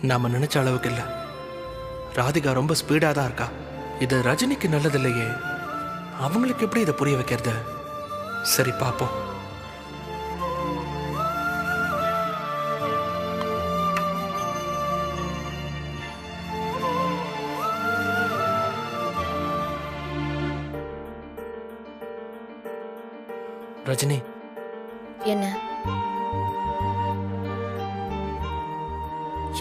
நாம நினைச்ச அளவுக்கு இல்ல. ராதிகா ரொம்ப ஸ்பீடா தான் இருக்கா. இது ரஜினிக்கு நல்லது இல்லையே. அவங்களுக்கு எப்படி இதை புரிய வைக்கிறது? சரி பாப்போம். ரஜினி, என்ன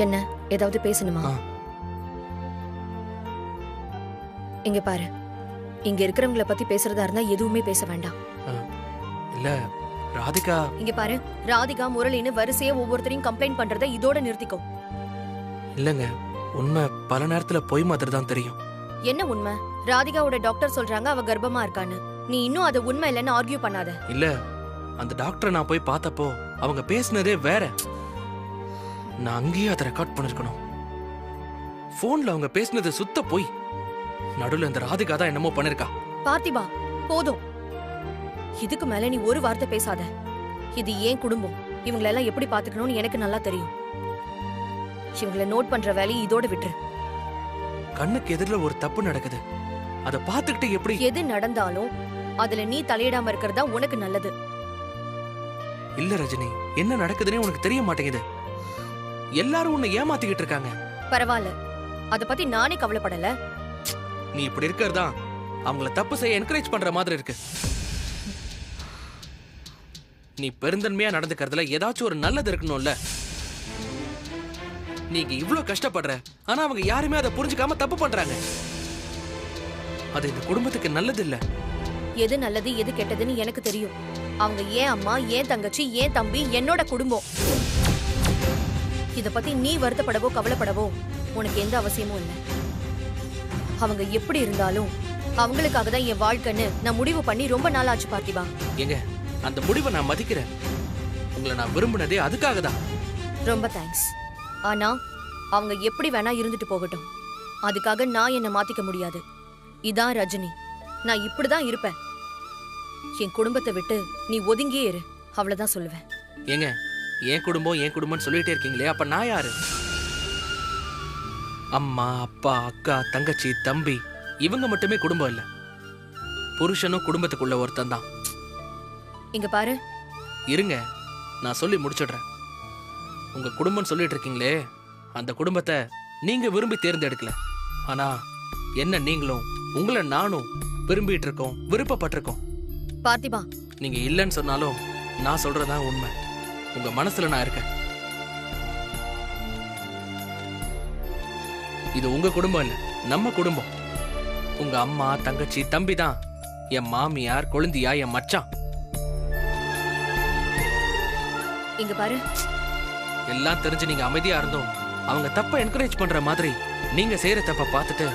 என்ன ஏதாவது பேசணுமா? இங்க பாரு, இங்க இருக்கிறவங்கள பத்தி பேசுறதா இருந்தா எதுவுமே பேச வேண்டாம். இல்ல ராதிகா. இங்க பாரு, ராதிகா முரளின்னு வரிசையா ஒவ்வொருத்தரையும் கம்ப்ளைண்ட் பண்றத இதோட நிறுத்திக்கோ. இல்லங்க, உண்மை பல நேரத்துல பொய் மாதிரி தான் தெரியும். என்ன உண்மை? ராதிகாவோட டாக்டர் சொல்றாங்க அவ கர்ப்பமா இருக்கான்னு. நீ இன்னும் அது உண்மை இல்லைன்னு ஆர்கியூ பண்ணாத. இல்ல, அந்த டாக்டரை நான் போய் பார்த்தப்போ அவங்க பேசினதே வேற. நான் அங்கேயே அதை ரெக்கார்ட் பண்ணிருக்கணும். போன்ல அவங்க பேசினது சுத்த போய். நடுவுல இந்த ராதிகா தான் என்னமோ பண்ணிருக்கா. பார்த்திபா, போதும். இதுக்கு மேல நீ ஒரு வார்த்தை பேசாத. இது ஏன் குடும்பம். இவங்களெல்லாம் எப்படி பாத்துக்கணும்னு எனக்கு நல்லா தெரியும். இவங்களை நோட் பண்ற வேலையை இதோட விட்டுரு. கண்ணுக்கு எதிரில் ஒரு தப்பு நடக்குது, அதை பார்த்துக்கிட்டு எப்படி? எது நடந்தாலும் அதுல நீ தலையிடாம இருக்கிறதா உனக்கு நல்லது. இல்ல ரஜினி, என்ன நடக்குதுன்னு உனக்கு தெரிய மாட்டேங்குது. எல்லாரும் உன்னை ஏமாத்திக்கிட்டு இருக்காங்க. பரவாயில்ல, அத பத்தி நானே கவலைப்படல. நீ இப்படி இருக்கிறதா அவங்கள தப்பு செய்ய என்கரேஜ் பண்ற மாதிரி இருக்கு. நீ பெருந்தன்மையா நடந்துக்கிறதுல ஏதாச்சும் ஒரு நல்லது இருக்கணும்ல. நீங்க இவ்வளவு கஷ்டப்படுற, ஆனா அவங்க யாருமே அதை புரிஞ்சுக்காம தப்பு பண்றாங்க. அது இந்த குடும்பத்துக்கு நல்லது இல்ல. எது நல்லது எது கெட்டதுன்னு எனக்கு தெரியும். அவங்க ஏன் அம்மா, ஏன் தங்கச்சி, ஏன் தம்பி, என்னோட குடும்பம். இத பத்தி நீ வருத்தப்படவோ கவலைப்படவோ உனக்கு எந்த அவசியமும் இல்லை. அவங்க எப்படி இருந்தாலும் அவங்களுக்காக தான் என் வாழ்க்கைன்னு நான் முடிவு பண்ணி ரொம்ப நாள் ஆச்சு பார்த்திபா. எங்க அந்த முடிவை நான் மதிக்கிறேன். உங்களை நான் விரும்பினதே அதுக்காக தான். ரொம்ப தேங்க்ஸ். ஆனா அவங்க எப்படி வேணா இருந்துட்டு போகட்டும். அதுக்காக நான் என்ன மாத்திக்க முடியாது. இதான் ரஜினி, நான் இப்படிதான் இருப்பேன். என் குடும்பத்தை விட்டு நீ ஒதுங்கியே இரு, அவ்வளவுதான் சொல்லுவேன். ஏங்க, என் குடும்பம் என் குடும்பம்னு சொல்லிட்டே இருக்கீங்களே, அப்ப நான் யாரு? அம்மா, அப்பா, அக்கா, தங்கச்சி, தம்பி, இவங்க மட்டுமே குடும்பம் இல்ல. புருஷனும் குடும்பத்துக்குள்ள ஒருத்தன் தான். இங்க பாரு, இருங்க, நான் சொல்லி முடிச்சிடுறேன். உங்க குடும்பம் சொல்லிட்டு இருக்கீங்களே, அந்த குடும்பத்தை நீங்க விரும்பி தேர்ந்தெடுக்கல. ஆனா என்ன நீங்களும் உங்களை நானும் விரும்பிட்டு இருக்கோம், விருப்பப்பட்டிருக்கோம். பார்த்திபா, நீங்க இல்லைன்னு சொன்னாலும் நான் சொல்றதான் உண்மை. உங்க மனசுல நான் இருக்கேன். இது உங்க குடும்பம் இல்ல, நம்ம குடும்பம். உங்க அம்மா, தங்கச்சி, தம்பி தான் என் மாமியார், கொழுந்தியா, என் மச்சான். இங்க பாரு, எல்லாம் தெரிஞ்சு நீங்க அமைதியா இருந்தோம் அவங்க தப்ப என்கரேஜ் பண்ற மாதிரி நீங்க செய்யற தப்ப பார்த்துட்டு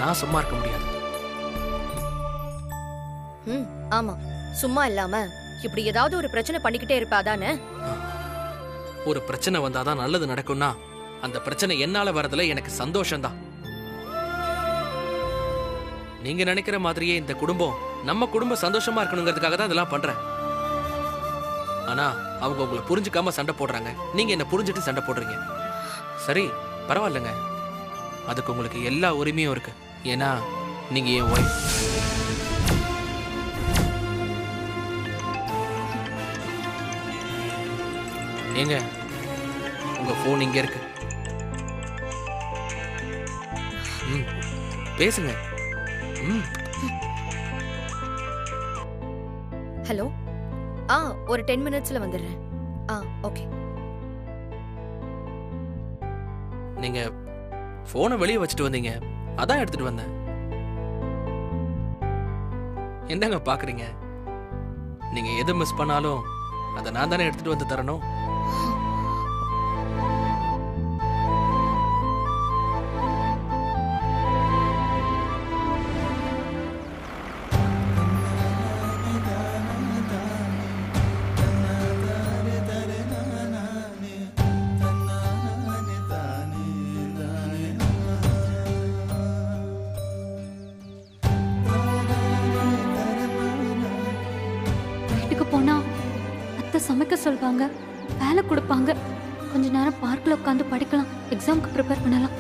நான் சும்மா இருக்க முடியாது. ஆமா, சும்மா இல்லாம இப்படி ஏதாவது ஒரு பிரச்சனை பண்ணிக்கிட்டே இருப்ப, அதானே? ஒரு பிரச்சனை வந்தாதான் நல்லது நடக்கும்னா அந்த பிரச்சனை என்னால வரதுல எனக்கு சந்தோஷம்தான். நீங்க நினைக்கிற மாதிரியே இந்த குடும்பம் நம்ம குடும்பம் சந்தோஷமா இருக்கணுங்கிறதுக்காக தான் இதெல்லாம் பண்றேன். ஆனா அவங்க உங்களை புரிஞ்சுக்காம சண்டை போடுறாங்க, நீங்க என்ன புரிஞ்சுட்டு சண்டை போடுறீங்க. சரி, பரவாயில்லைங்க, அதுக்கு உங்களுக்கு எல்லா உரிமையும் இருக்கு. ஏன்னா நீங்க என் ஒய்ஃப். ஏங்க, உங்க போன் இங்க இருக்கு. பேசுங்க. ஹலோ. ஒரு 10 மினிட்ஸ்ல வந்துடுறேன். ஓகே. நீங்க போனை வெளியே வச்சுட்டு வந்தீங்க, அதான் எடுத்துட்டு வந்தேன். என்னங்க பாக்குறீங்க? நீங்க எது மிஸ் பண்ணாலும் அதை நான் தானே எடுத்துட்டு வந்து தரணும். வீட்டுக்கு போனா அத்தை சமைக்க சொல்வாங்க, வேலை கொடுப்பாங்க. கொஞ்ச நேரம் பார்க்ல உட்காந்து படிக்கலாம், எக்ஸாம்க்கு ப்ரிப்பேர் பண்ணலாம்.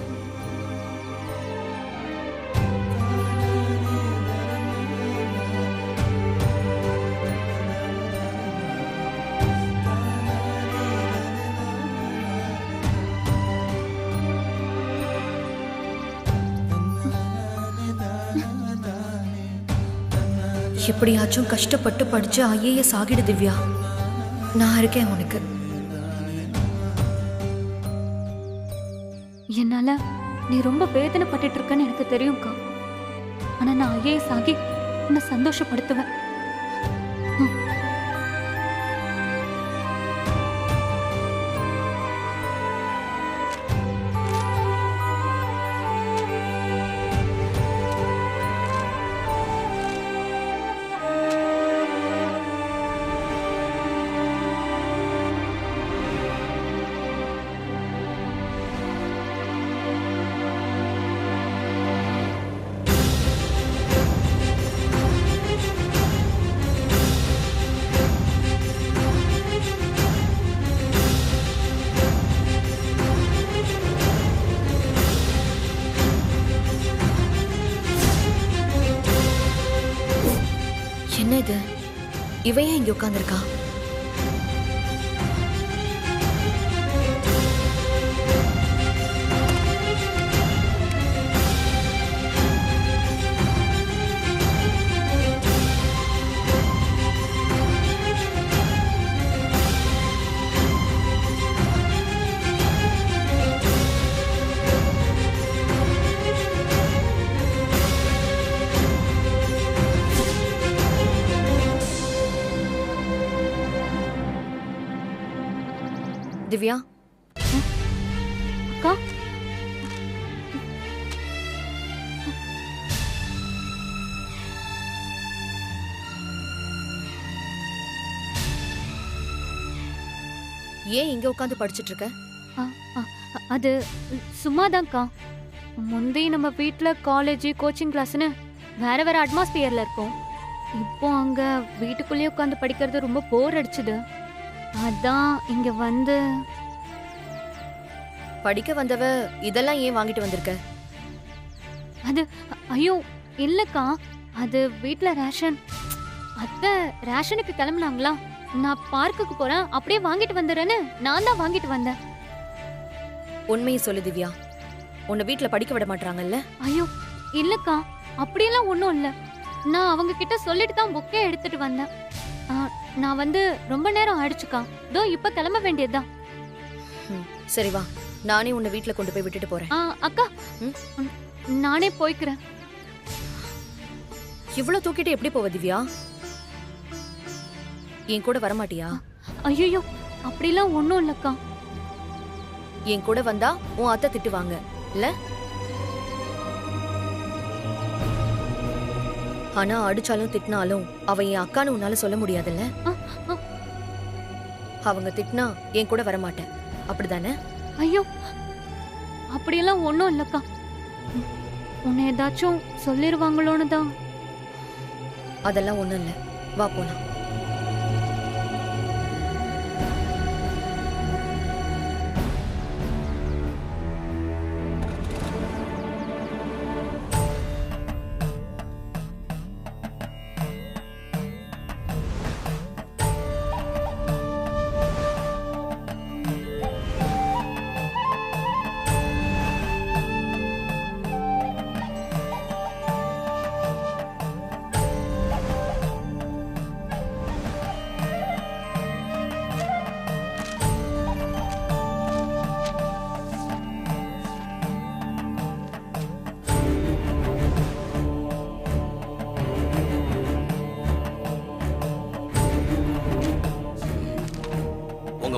எப்படியாச்சும் கஷ்டப்பட்டு படிச்சு ஐஏஎஸ் ஆகிடு திவ்யா. நான் இருக்கேன் உனக்கு. என்னால நீ ரொம்ப வேதனைப்பட்டுட்டு இருக்கன்னு எனக்கு தெரியும்க்கா. ஆனா நான் ஐஏஎஸ் ஆகி உன்னை சந்தோஷப்படுத்துவேன். என்ன இது? இவ ஏன் இங்க உட்கார்ந்திருக்கா? திவ்யா, அக்கா, ஏன் இங்க உட்காந்து படிச்சிட்டு இருக்க? அ, அ, அது சும்மாதான்க்கா. முந்தி நம்ம வீட்ல காலேஜ், கோச்சிங் கிளாஸ்னு வேற வேற அட்மாஸ்பியர்ல இருக்கோம். இப்போ அங்க வீட்டுக்குள்ளேயே உட்காந்து படிக்கிறது ரொம்ப போர் அடிச்சுது. அதான் இங்க வந்து. படிக்க வந்தவ இதெல்லாம் ஏன் வாங்கிட்டு வந்திருக்க? அது ஐயோ இல்லக்கா, அது வீட்ல ரேஷன். அத்தை ரேஷனுக்கு கிளம்புனாங்களா, நான் பார்க்குக்கு போறேன் அப்படியே வாங்கிட்டு வந்துடுறேன்னு நான் தான் வாங்கிட்டு வந்தேன். உண்மையை சொல்லு திவ்யா, உன்னை வீட்ல படிக்க விட மாட்டாங்கல்ல? ஐயோ இல்லக்கா, அப்படியெல்லாம் ஒன்றும் இல்லை. நான் அவங்க கிட்ட சொல்லிட்டு தான் புக்கே எடுத்துட்டு வந்தேன். நான் வந்து ரொம்ப நேரம் ஆயிடுச்சுக்கா, இதோ இப்ப கிளம்ப வேண்டியதுதான். சரி வா, நானே உன்னை வீட்ல கொண்டு போய் விட்டுட்டு போறேன். அக்கா, நானே போய்க்கிறேன். இவ்வளவு தூக்கிட்டு எப்படி போவ திவ்யா? என் கூட வரமாட்டியா? ஐயோ அப்படிலாம் ஒன்றும் இல்லக்கா. என் கூட வந்தா உன் அத்தை திட்டுவாங்க இல்ல? ஆனா அடிச்சாலும் திட்டினாலும் அவ என் அக்கான்னு உன்னால சொல்ல முடியாதுல்ல? அவங்க திட்டினா என் கூட வரமாட்டேன், அப்படிதானே? ஐயோ அப்படியெல்லாம் ஒன்றும் இல்லக்கா. உன்னை ஏதாச்சும் சொல்லிருவாங்களோன்னு தான். அதெல்லாம் ஒண்ணும் இல்ல, வா போலாம்.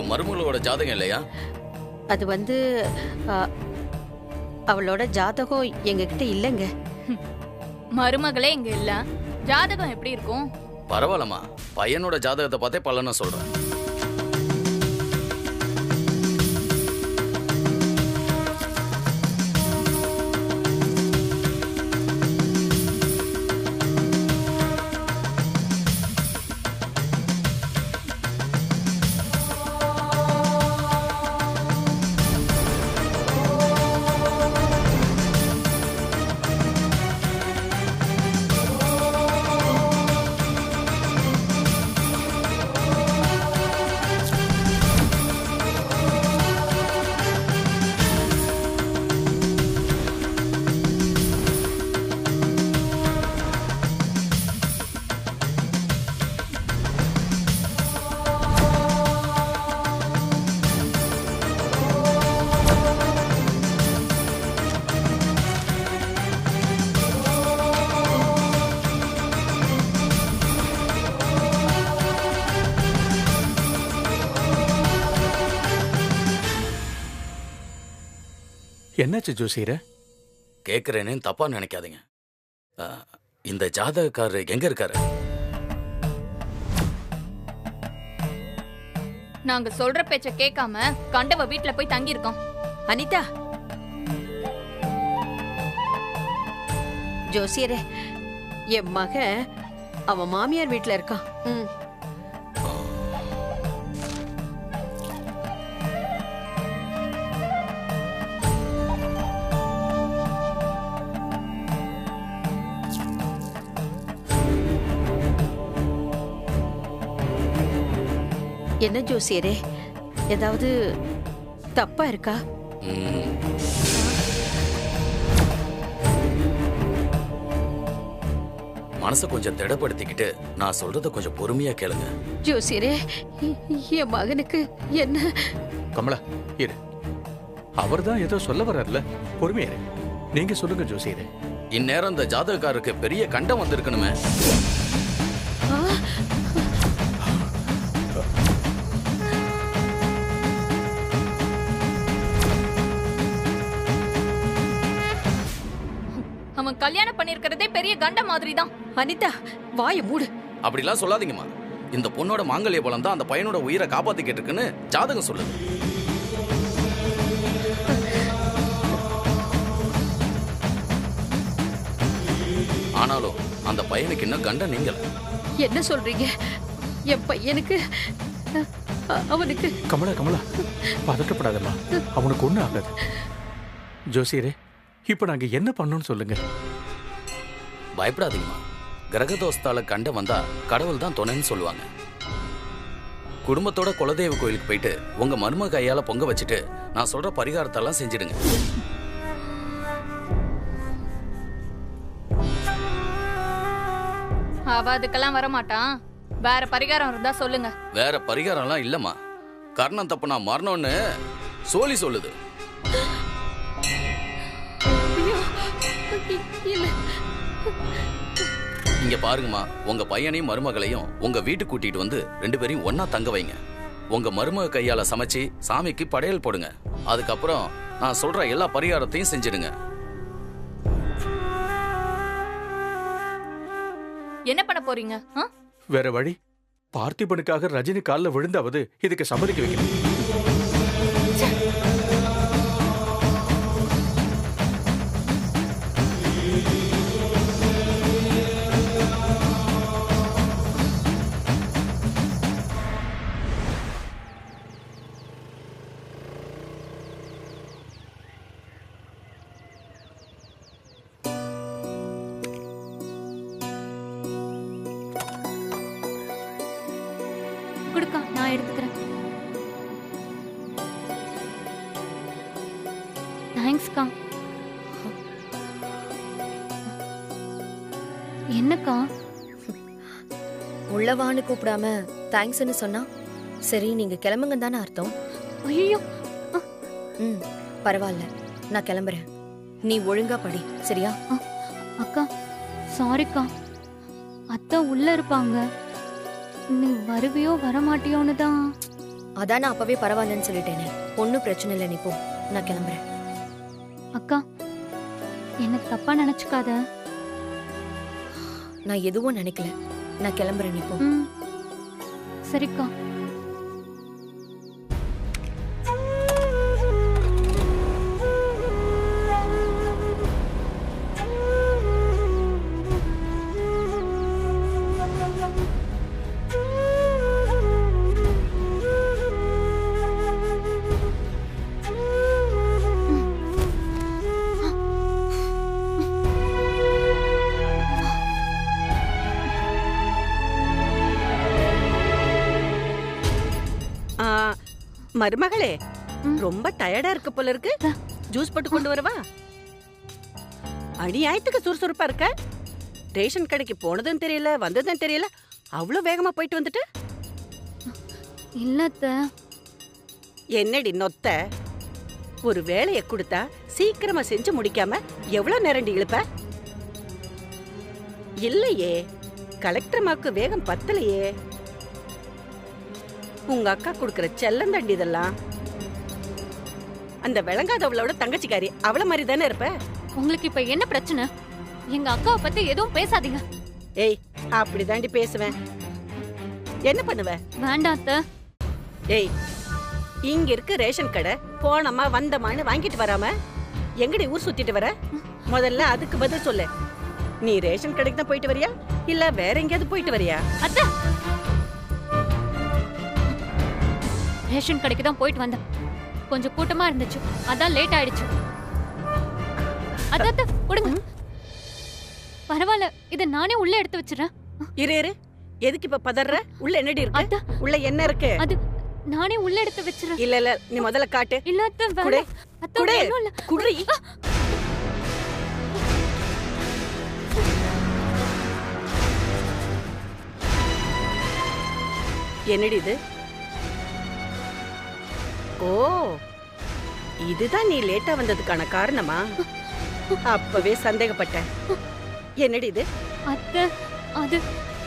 மருமகளோட ஜாதகம் இல்லையா? அது வந்து அவளோட ஜாதகம் எங்ககிட்ட இல்லைங்க. மருமகளே இங்க இல்ல, ஜாதகம் எப்படி இருக்கும்? பரவாயில்லம்மா, பையனோட ஜாதகத்தை பார்த்தே பலனை சொல்றேன். என்னாச்சு ஜோசியரே? கேட்குறேனேன்னு தப்பா நினைக்காதீங்க. ஆ, இந்த ஜாதகக்காரர் எங்க இருக்காரு? நாங்க சொல்ற பேச்ச கேட்காம கண்டவ வீட்ல போய் தங்கி இருக்கோம். அனிதா, ஜோசியரே, என் மக அவன் மாமியார் வீட்ல இருக்கான். என்ன ஜோசியரே, ஏதாவது தப்பா இருக்கா? ம். மனசை கொஞ்சம் திடப்படுத்திக்கிட்டு நான் சொல்றத கொஞ்சம் பொறுமையா கேளுங்க. ஜோசியரே, என் மகனுக்கு என்ன? கமலா இரு, அவர் தான் ஏதோ சொல்ல வர்றாருல, பொறுமையா இரு. நீங்க சொல்லுங்க ஜோசியரே. இந்நேரம் இந்த ஜாதகக்காரருக்கு பெரிய கண்டம் வந்திருக்கணுமே. அவன் கல்யாணம் பண்ணிருக்கிறதே பெரிய கண்ட மாதிரி தான். அனிதா, வாய மூடு. அப்படிலாம் சொல்லாதீங்கம்மா. இந்த பொண்ணோட மாங்கல்ய பலம் தான் அந்த பையனோட உயிரை காப்பாத்திக்கிட்டு இருக்குன்னு ஜாதகம் சொல்லுது. ஆனாலும் அந்த பையனுக்கு இன்னும் கண்டம் நீங்கல. என்ன சொல்றீங்க? என் பையனுக்கு அவனுக்கு கமலா கமலா, பதட்டப்படாதம்மா, அவனுக்கு ஒண்ணு ஆகாது. ஜோசியரே, இப்ப நாங்க என்ன பண்ணணும்னு சொல்லுங்க. பயப்படாதீங்கம்மா. கிரகதோஸ்தால கண்டம் வந்தா கடவுள் தான் துணைன்னு சொல்லுவாங்க. குடும்பத்தோட குலதெய்வ கோயிலுக்கு போயிட்டு உங்க மருமக கையால பொங்க வச்சுட்டு நான் சொல்ற பரிகாரத்தெல்லாம் செஞ்சிடுங்க. அவ அதுக்கெல்லாம் வரமாட்டான். வேற பரிகாரம் இருந்தா சொல்லுங்க. வேற பரிகாரம்லாம் இல்லம்மா. கர்ணம் தப்பு நான் மரணம்னு சோலி சொல்லுது. இங்க பாருங்கம்மா, உங்க பையனையும் மருமகளையும் உங்க வீட்டுக்கு கூட்டிட்டு வந்து 2 பேரையும் ஒன்னா தங்க வைங்க. உங்க மருமக கையால சமைச்சு சாமிக்கு படையல் போடுங்க. அதுக்கப்புறம் நான் சொல்ற எல்லா பரிகாரத்தையும் செஞ்சிடுங்க. என்ன பண்ண போறீங்க? வேற வழி? பார்த்திபனுக்காக ரஜினி காலில் விழுந்தாவது இதுக்கு சம்மதிக்க வைக்கணும். கொடுக்கா, நான் எடுத்துக்கிறேன். தேங்க்ஸ்க்கா. என்னக்கா? உள்ளவான்னு கூப்பிடாம தேங்க்ஸ்ன்னு சொன்னா சரி நீங்க கிளம்புங்க தானே அர்த்தம். ஐயோ, பரவாயில்ல, நான் கிளம்புறேன். நீ ஒழுங்கா படி, சரியா? அக்கா சாரிக்கா, அத்தை உள்ள இருப்பாங்க. நீ வருவியோ வரமாட்டியோன்னு தான். அதான் நான் அப்பவே பரவாயில்லன்னு சொல்லிட்டேனே. ஒன்னும் பிரச்சனை இல்லை, நீ போ, நான் கிளம்புறேன். அக்கா, எனக்கு தப்பா நினைச்சுக்காத. நான் எதுவும் நினைக்கல, நான் கிளம்புறேன், நீ போ. சரிக்கா. மருமகளே, ரொம்ப டயர்டா இருக்கு போல இருக்கு. ஜூஸ் போட்டு கொண்டு வரவா? அநியாயத்துக்கு சுறுசுறுப்பா இருக்க. ரேஷன் கடைக்கு போனதும் தெரியல, வந்ததும் தெரியல. அவ்வளவு வேகமா போயிட்டு வந்துட்டு. இல்லத்த. என்னடி நொத்த? ஒரு வேலையை கொடுத்தா சீக்கிரமா செஞ்சு முடிக்காம எவ்வளவு நேரண்டி இழுப்ப? இல்லையே, கலெக்டர் மாக்கு வேகம் பத்தலையே. உங்க அக்கா கொடுக்கிற செல்லந்தண்டி இதெல்லாம். அந்த விளங்காதவளோட தங்கச்சிக்காரி அவள மாதிரி தானே இருப்ப. உங்களுக்கு இப்ப என்ன பிரச்சனை? எங்க அக்காவை பத்தி எதுவும் பேசாதீங்க. ஏய், அப்படிதாண்டி பேசுவேன். என்ன பண்ணுவ? வேண்டாம் அத்தை. ஏய், இங்க இருக்க ரேஷன் கடை போனமா வந்தமான்னு வாங்கிட்டு வராம எங்கடி ஊர் சுத்திட்டு வர? முதல்ல அதுக்கு பதில் சொல்லு. நீ ரேஷன் கடைக்கு தான் போயிட்டு வரியா இல்ல வேற எங்கேயாவது போயிட்டு வரியா? அத்தை, ரேஷன் கடைக்கு தான் போயிட்டு வந்தேன். கொஞ்சம் கூட்டமா இருந்துச்சு, அதான் லேட் ஆயிடுச்சு. அத்தை கொடுங்க. பரவாயில்ல, இத நானே உள்ள எடுத்து வச்சிடறேன். இரு, எதுக்கு இப்ப பதற? உள்ள என்னடி இருக்கு? அத்தை, உள்ள என்ன இருக்கு? அது நானே உள்ள எடுத்து வச்சிடறேன். இல்ல நீ முதல்ல காட்டு. இல்ல அத்தை, குடு. வேண்டாம். அத்தை, குடு. ஒண்ணும் இல்ல. குடுறி. என்னடி இது? ஓ, இதுதான் நீ லேட்டா வந்ததுக்கான காரணமா? அப்பவே சந்தேகப்பட்டேன். என்னடி இது? அத்தை, அது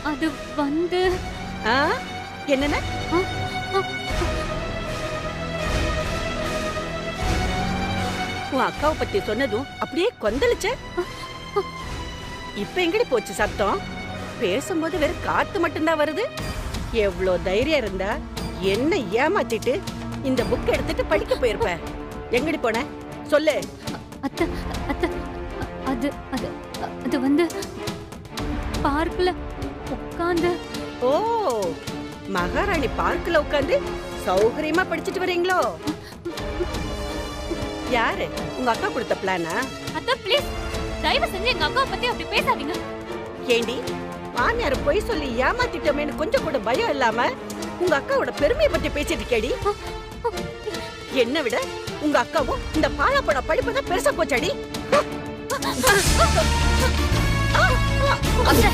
அது வந்து ஆ, என்னென்ன? உன் அக்காவை பத்தி சொன்னதும் அப்படியே கொந்தளிச்ச. இப்ப எங்கடி போச்சு சத்தம்? பேசும்போது வெறும் காத்து மட்டும்தான் வருது. எவ்ளோ தைரியம் இருந்தா என்ன ஏமாத்திட்டு இந்த புக் எடுத்துட்டு படிக்க போயிருப்ப. எங்கடி போன சொல்லு. அத்தை, அத்தை, அது அது அது வந்து பார்க்ல உட்கார்ந்து. ஓ, மகாராணி பார்க்ல உட்கார்ந்து சௌகரியமா படிச்சிட்டு வரீங்களோ? யாரு உங்க அக்கா கொடுத்த பிளானா? அத்தை ப்ளீஸ், தயவு செஞ்சு எங்க அக்காவை பத்தி அப்படி பேசாதீங்க. ஏண்டி, மாமியார போய் சொல்லி ஏமாத்திட்டோமேன்னு கொஞ்சம் கூட பயம் இல்லாம உங்க அக்காவோட பெருமையை பத்தி பேசிட்டு கேடி. என்ன விட உங்க அக்காவும் இந்த பாழப்பட படிப்பு தான் பெருசா போச்சாடி. அத்தை,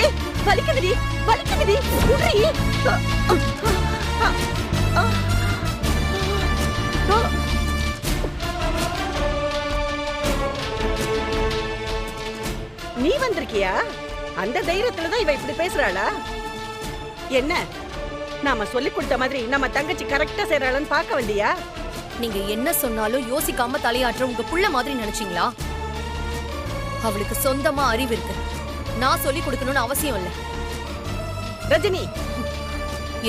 ஏய், வலிக்குதுடி, வலிக்குதுடி, உடுறி. நீ வந்திருக்கியா? அந்த தைரியத்துல தான் இவ இப்படி பேசுறாளா? என்ன, நாம சொல்லி கொடுத்த மாதிரி நம்ம தங்கச்சி கரெக்டா செய்யறாளான்னு பார்க்க வந்தியா? நீங்க என்ன சொன்னாலும் யோசிக்காம தலையாற்ற உங்க புள்ள மாதிரி நினைச்சீங்களா? அவளுக்கு சொந்தமா அறிவு இருக்கு. நான் சொல்லி கொடுக்கணும்னு அவசியம் இல்ல. ரஜினி,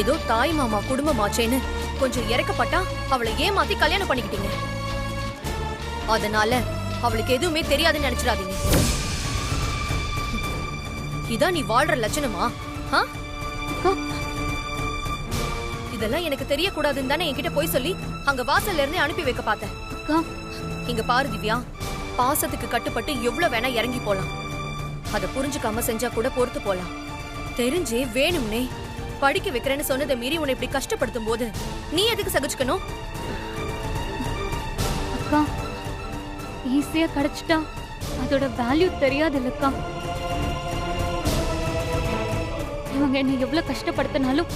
ஏதோ தாய் மாமா குடும்பமாச்சேன்னு கொஞ்சம் இறக்கப்பட்டா அவளை ஏமாத்தி கல்யாணம் பண்ணிக்கிட்டீங்க. அதனால அவளுக்கு எதுவுமே தெரியாதுன்னு நினைச்சிடாதீங்க. இதான் நீ வாழ்ற லட்சணமா? இதெல்லாம் எனக்கு தெரியக்கூடாதுன்னு தானே என்கிட்ட போய் சொல்லி அங்க வாசல்ல இருந்து அனுப்பி வைக்க பார்த்தேன். இங்க பாரு திவ்யா, பாசத்துக்கு கட்டுப்பட்டு எவ்வளவு வேணா இறங்கி போலாம். அத புரிஞ்சுக்காம செஞ்சா கூட பொறுத்து போலாம். தெரிஞ்சே வேணும்னே படிக்க வைக்கிறேன்னு சொன்னதை மீறி உன்னை இப்படி கஷ்டப்படுத்தும் போது நீ எதுக்கு சகிச்சுக்கணும்? அக்கா, ஈஸியா கிடைச்சிட்டா அதோட வேல்யூ தெரியாது இல்லக்கா. இவங்க என்ன எவ்வளவு கஷ்டப்படுத்தினாலும்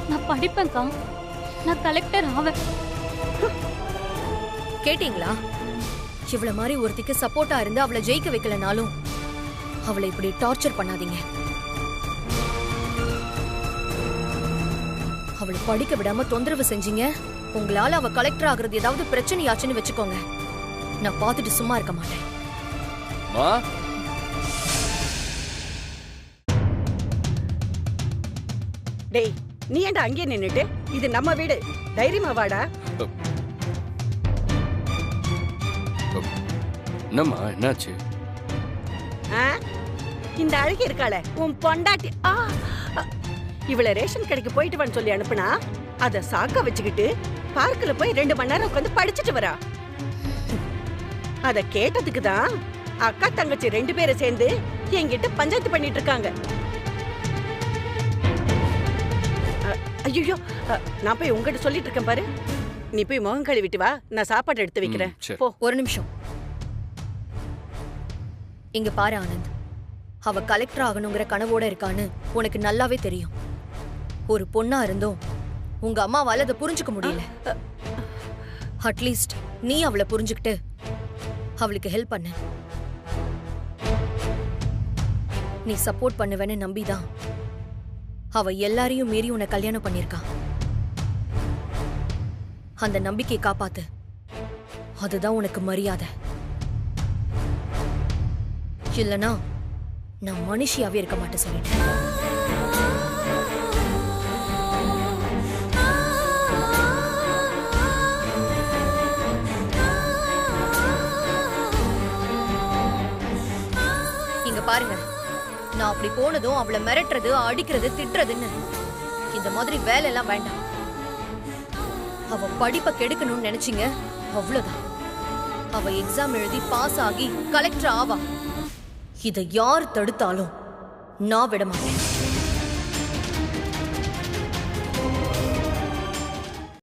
நான் படிப்பேன்க்கா. நான் கலெக்டர் ஆவேன். கேட்டீங்களா? இவ்வளவு மாதிரி ஒருத்திக்கு சப்போர்ட்டா இருந்து அவளை ஜெயிக்க வைக்கலனாலும் அவளை இப்படி டார்ச்சர் பண்ணாதீங்க. அவளை படிக்க விடாம தொந்தரவு செஞ்சீங்க. உங்களால அவ கலெக்டர் ஆகுறது ஏதாவது பிரச்சனையாச்சுன்னு வச்சுக்கோங்க, நான் பார்த்துட்டு சும்மா இருக்க மாட்டேன். டேய், நீ ஏன்டா அங்கேயே நின்னுட்டு? இது நம்ம வீடு, தைரியமா வாடா. என்னம்மா, என்னாச்சு? இந்த அழகி இருக்காள உன் பொண்டாட்டி, இவள ரேஷன் கடைக்கு போயிட்டு வான்னு சொல்லி அனுப்புனா அத சாக்க வச்சுக்கிட்டு பார்க்ல போய் 2 மணி நேரம் உட்காந்து படிச்சுட்டு வரா. அத கேட்டதுக்கு தான் அக்கா தங்கச்சி 2 பேரும் சேர்ந்து என்கிட்ட பஞ்சாயத்து பண்ணிட்டு இருக்காங்க. ஐயோ, நான் போய் உங்ககிட்ட சொல்லிட்டு இருக்கேன் பாரு. நீ போய் முகம் கழுவிட்டு வா, நான் சாப்பாடு எடுத்து வைக்கிறேன். போ. ஒரு நிமிஷம் இங்க பாரு ஆனந்த், அவ கலெக்டர் ஆகணுங்கிற கனவோட இருக்கான்னு உனக்கு நல்லாவே தெரியும். ஒரு பொண்ணா இருந்தும் உங்க அம்மாவால அதை புரிஞ்சுக்க முடியல. அட்லீஸ்ட் நீ அவளை புரிஞ்சுக்கிட்டு அவளுக்கு ஹெல்ப் பண்ணு. நீ சப்போர்ட் பண்ணுவேன்னு நம்பிதான் அவ எல்லாரையும் மீறி உன்னை கல்யாணம் பண்ணிருக்கா. அந்த நம்பிக்கையை காப்பாத்து. அதுதான் உனக்கு மரியாதை. இல்லனா நான் மனுஷியாவே இருக்க மாட்டேன் சொல்லிட்டேன். இங்க பாருங்க, நான் அப்படி போனதும் அவளை மிரட்டுறது, அடிக்கிறது, திட்டுறதுன்னு இந்த மாதிரி வேலை எல்லாம் வேண்டாம். அவ படிப்பை கெடுக்கணும்னு நினைச்சீங்க, அவ்வளவுதான். அவ எக்ஸாம் எழுதி பாஸ் ஆகி கலெக்டர் ஆவா. இதை யார் தடுத்தாலும் நான் விட மாட்டேன்.